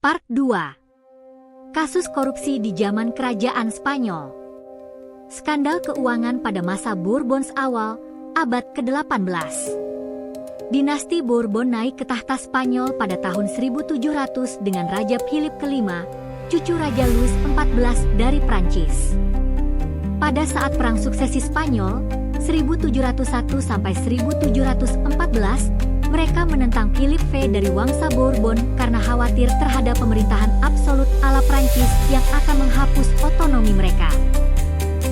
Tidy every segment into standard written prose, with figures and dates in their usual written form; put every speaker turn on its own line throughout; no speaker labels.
Part 2. Kasus korupsi di zaman Kerajaan Spanyol. Skandal keuangan pada masa Bourbon awal abad ke-18. Dinasti Bourbon naik ke tahta Spanyol pada tahun 1700 dengan Raja Philip V, cucu Raja Louis XIV dari Prancis. Pada saat Perang Suksesi Spanyol, 1701 sampai 1714, mereka menentang Philip V dari Wangsa Bourbon karena khawatir terhadap pemerintahan absolut ala Prancis yang akan menghapus otonomi mereka.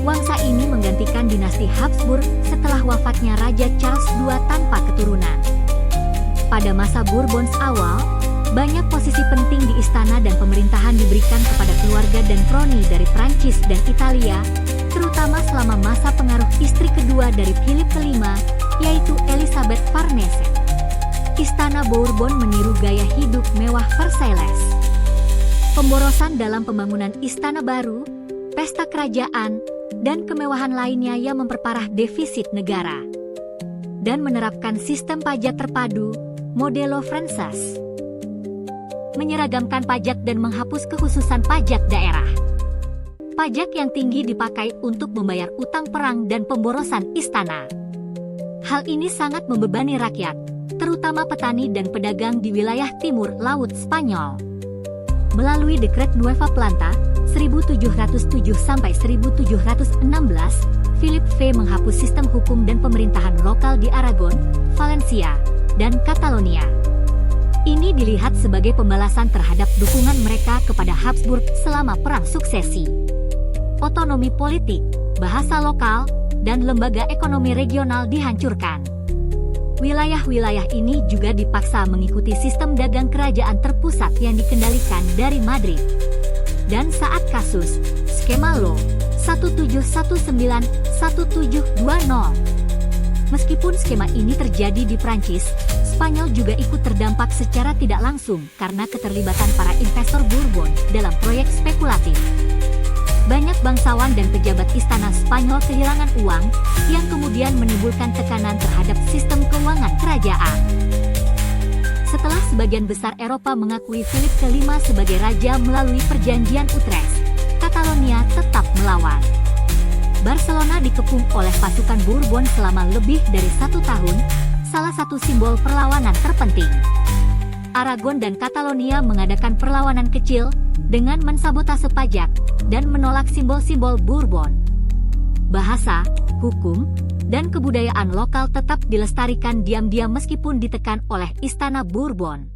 Wangsa ini menggantikan dinasti Habsburg setelah wafatnya Raja Charles II tanpa keturunan. Pada masa Bourbon awal, banyak posisi penting di istana dan pemerintahan diberikan kepada keluarga dan kroni dari Prancis dan Italia, terutama selama masa pengaruh istri kedua dari Philip V, yaitu Elizabeth Farnese. Istana Bourbon meniru gaya hidup mewah Versailles. Pemborosan dalam pembangunan istana baru, pesta kerajaan, dan kemewahan lainnya yang memperparah defisit negara. Dan menerapkan sistem pajak terpadu, modelo Frances. Menyeragamkan pajak dan menghapus kekhususan pajak daerah. Pajak yang tinggi dipakai untuk membayar utang perang dan pemborosan istana. Hal ini sangat membebani rakyat, terutama petani dan pedagang di wilayah timur laut Spanyol. Melalui Dekret Nueva Planta 1707-1716, Philip V menghapus sistem hukum dan pemerintahan lokal di Aragon, Valencia, dan Catalonia. Ini dilihat sebagai pembalasan terhadap dukungan mereka kepada Habsburg selama Perang Suksesi. Otonomi politik, bahasa lokal, dan lembaga ekonomi regional dihancurkan. Wilayah-wilayah ini juga dipaksa mengikuti sistem dagang kerajaan terpusat yang dikendalikan dari Madrid. Dan saat kasus skema Law 1719-1720, meskipun skema ini terjadi di Prancis, Spanyol juga ikut terdampak secara tidak langsung karena keterlibatan para investor Bourbon dalam proyek spekulatif. Banyak bangsawan dan pejabat istana Spanyol kehilangan uang, yang kemudian menimbulkan tekanan terhadap sistem keuangan kerajaan. Setelah sebagian besar Eropa mengakui Philip V sebagai raja melalui Perjanjian Utrecht, Catalonia tetap melawan. Barcelona dikepung oleh pasukan Bourbon selama lebih dari 1 tahun, salah satu simbol perlawanan terpenting. Aragon dan Catalonia mengadakan perlawanan kecil dengan mensabotase pajak dan menolak simbol-simbol Bourbon. Bahasa, hukum, dan kebudayaan lokal tetap dilestarikan diam-diam meskipun ditekan oleh Istana Bourbon.